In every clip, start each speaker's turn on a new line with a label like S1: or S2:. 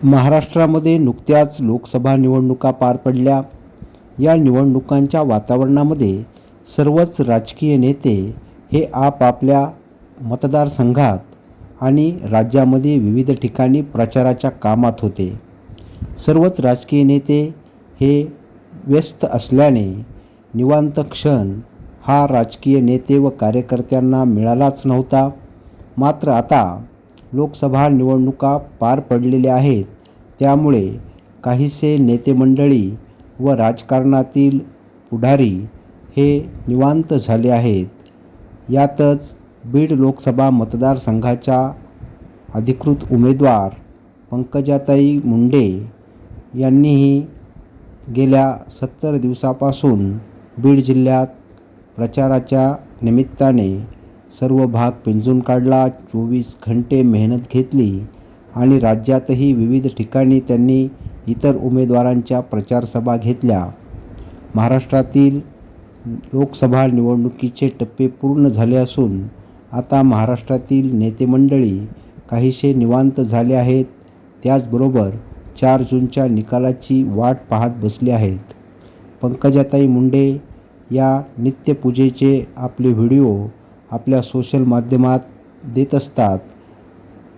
S1: महाराष्ट्रामध्ये नुकत्याच लोकसभा निवडणुका पार पडल्या. या निवडणुकांच्या वातावरणामध्ये सर्वच राजकीय नेते हे आपापल्या मतदारसंघात आणि राज्यामध्ये विविध ठिकाणी प्रचाराच्या कामात होते. सर्वच राजकीय नेते हे व्यस्त असल्याने निवांत क्षण हा राजकीय नेते व कार्यकर्त्यांना मिळालाच नव्हता. मात्र आता लोकसभा निवडणुका पार पडलेल्या आहेत, त्यामुळे काहीसे नेते मंडळी व राजकारणातील पुढारी हे निवांत झाले आहेत. यातच बीड लोकसभा मतदारसंघाच्या अधिकृत उमेदवार पंकजाताई मुंडे यांनीही गेल्या 70 दिवसापासून बीड जिल्ह्यात प्रचाराच्या निमित्ताने सर्व भाग पिंजून काढला. 24 घंटे मेहनत घेतली आणि राज्यातही विविध ठिकाणी त्यांनी इतर उमेदवारांच्या प्रचारसभा घेतल्या. महाराष्ट्रातील लोकसभा निवडणुकीचे टप्पे पूर्ण झाले असून आता महाराष्ट्रातील नेते मंडळी काहीसे निवांत झाले आहेत. त्याचबरोबर 4 जूनच्या निकालाची वाट पाहत बसले आहेत. पंकजाताई मुंडे या नित्यपूजेचे आपले व्हिडिओ आपल्या सोशल माध्यमात देत असतात.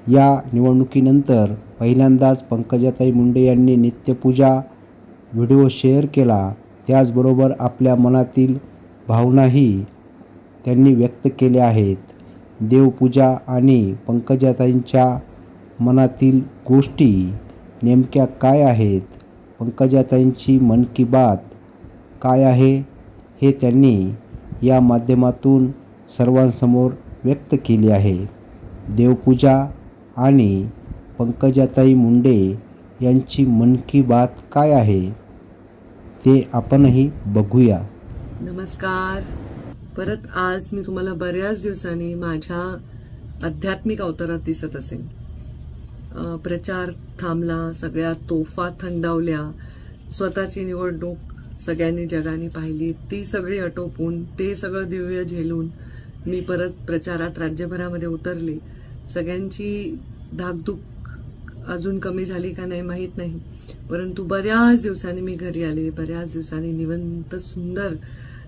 S1: या निवडणुकीनंतर पहिल्यांदाच पंकजाताई मुंडे यांनी नित्यपूजा व्हिडिओ शेअर केला. त्याचबरोबर आपल्या मनातील भावनाही त्यांनी व्यक्त केल्या आहेत. देवपूजा आणि पंकजाताईंच्या मनातील गोष्टी नेमक्या काय आहेत, पंकजाताईंची मन की बात काय आहे, हे त्यांनी या माध्यमातून सर्वांसमोर व्यक्त केली आहे. देवपूजा आणि पंकजाताई मुंडे यांची मन की बात काय आहे ते आपणही बघूया.
S2: नमस्कार. परत आज मी तुम्हाला बऱ्याच दिवसांनी माझ्या आध्यात्मिक अवतारात दिसत असेल. प्रचार थांबला, सगळ्या तोफा थंडावल्या, स्वतःची निवडणूक सगळ्यांनी जगाने पाहिली, ती सगळी आटोपून ते सगळं दिव्य झेलून मी परत प्रचारात राज्यभरामध्ये उतरले. सगळ्यांची धाकधूक अजून कमी झाली का नाही माहीत नाही, परंतु बऱ्याच दिवसांनी मी घरी आले. बऱ्याच दिवसांनी निवांत सुंदर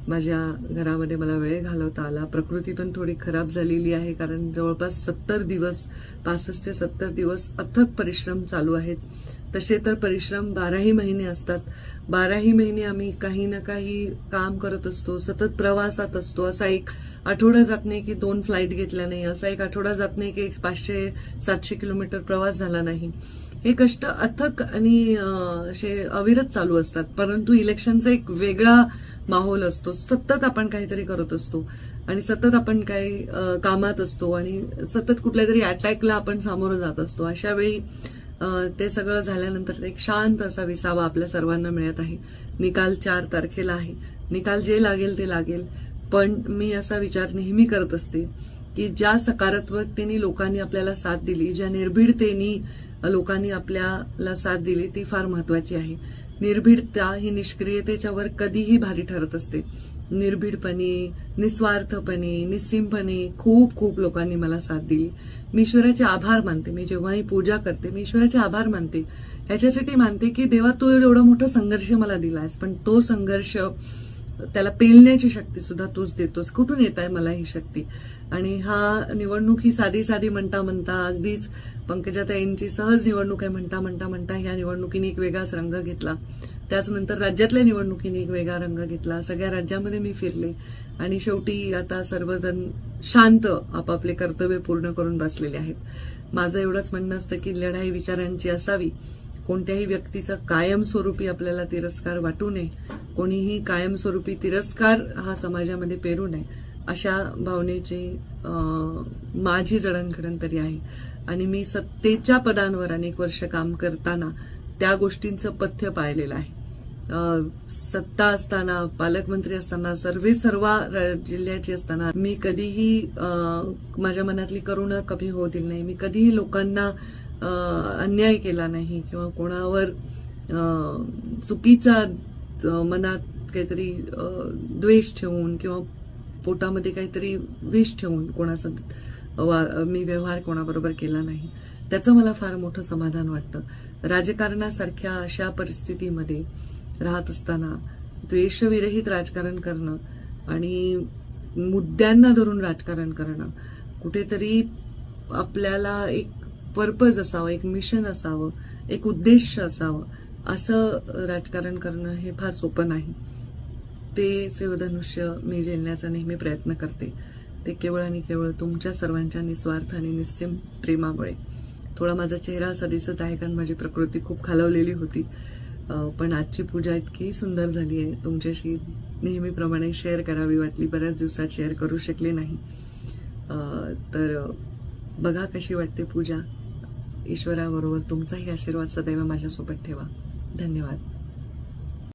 S2: माझ्या घरामध्ये मला वेळ घालवता आला. प्रकृती पण थोडी खराब झालेली आहे, कारण जवळपास 70 दिवस 65 ते 70 दिवस अथक परिश्रम चालू आहेत. तसे तर परिश्रम 12ही महिने असतात. 12ही महिने आम्ही काही ना काही काम करत असतो, सतत प्रवासात असतो. असा एक आठवडा जात नाही की 2 फ्लाईट घेतल्या नाही, असा एक आठवडा जात नाही की 500-700 किलोमीटर प्रवास झाला नाही. हे कष्ट अथक आणि असे अविरत चालू असतात. परंतु इलेक्शनचा एक वेगळा माहोल असतो. सतत आपण काहीतरी करत असतो आणि सतत आपण काही कामात असतो आणि सतत कुठल्या तरी अटॅकला आपण सामोरं जात असतो. अशा वेळी ते सगळं झाल्यानंतर एक शांत असा विसावा आपल्या सर्वांना मिळत आहे. निकाल 4 तारखेला आहे. निकाल जे लागेल ते लागेल, पण मी असा विचार नेहमी करत असते की ज्या सकारात्मकतेने लोकांनी आपल्याला साथ दिली, ज्या निर्भीडतेने लोकांनी आपल्याला साथ दिली, ती फार महत्वाची आहे. निर्भीडता ही निष्क्रियतेच्या वर कधीही भारी ठरत असते. निर्भीडपणे, निस्वार्थपणे, निस्सीमपणे खूप खूप लोकांनी मला साथ दिली. मी ईश्वराचे आभार मानते. मी जेव्हाही पूजा करते मी ईश्वराचे आभार मानते. ह्याच्यासाठी मानते की देवा, तू एवढा मोठा संघर्ष मला दिलायस, पण तो संघर्ष त्याला पेलण्याची शक्ती सुद्धा तूच देतोस. कुठून येत आहे मला ही शक्ती? आणि हा निवडणूक ही साधी साधी म्हणता म्हणता, अगदीच पंकजाताईंची सहज निवडणूक आहे म्हणता म्हणता म्हणता ह्या निवडणुकीने एक वेगळाच रंग घेतला. त्याचनंतर राज्यातल्या निवडणुकीने एक वेगळा रंग घेतला. सगळ्या राज्यामध्ये मी फिरले आणि शेवटी आता सर्वजण शांत आपापले कर्तव्य पूर्ण करून बसलेले आहेत. माझं एवढंच म्हणणं असतं की लढाई विचारांची असावी. कोणत्याही व्यक्तीचा कायमस्वरूपी आपल्याला तिरस्कार वाटू नये. कोणीही कायमस्वरूपी तिरस्कार हा समाजामध्ये पेरू नये, अशा भावनेची माझी जडणघडण तरी आहे. आणि मी सत्तेच्या पदांवर अनेक वर्ष काम करताना त्या गोष्टींचं पथ्य पाळलेलं आहे. सत्ता असताना, पालकमंत्री असताना, सर्व जिल्ह्याची असताना मी कधीही माझ्या मनातली करुणा कमी होऊ दिली नाही. मी कधीही लोकांना अन्याय केला नाही किंवा कोणावर चुकीचा मनात काहीतरी द्वेष ठेवून किंवा पोटामध्ये काहीतरी विष ठेवून कोणाचा मी व्यवहार कोणाबरोबर केला नाही. त्याचं मला फार मोठं समाधान वाटतं. राजकारणासारख्या अशा परिस्थितीमध्ये राहत असताना द्वेषविरहित राजकारण करणं आणि मुद्द्यांना धरून राजकारण करणं, कुठेतरी आपल्याला एक पर्पज असावं, एक मिशन असावं, एक उद्देश असावं, असं राजकारण करणं हे फार सोपं नाही. ते शिवधनुष्य मी झेलण्याचा नेहमी प्रयत्न करते. ते केवळ आणि केवळ तुमच्या सर्वांच्या निस्वार्थ आणि निस्सीम प्रेमामुळे. थोडा माझा चेहरा असा दिसत आहे कारण माझी प्रकृती खूप खालावलेली होती, पण आजची पूजा इतकी सुंदर झाली आहे, तुमच्याशी नेहमीप्रमाणे शेअर करावी वाटली. बऱ्याच दिवसात शेअर करू शकले नाही. तर बघा कशी वाटते पूजा. ईश्वराबरोबर तुमचाही आशीर्वाद सदैव माझ्यासोबत ठेवा. धन्यवाद.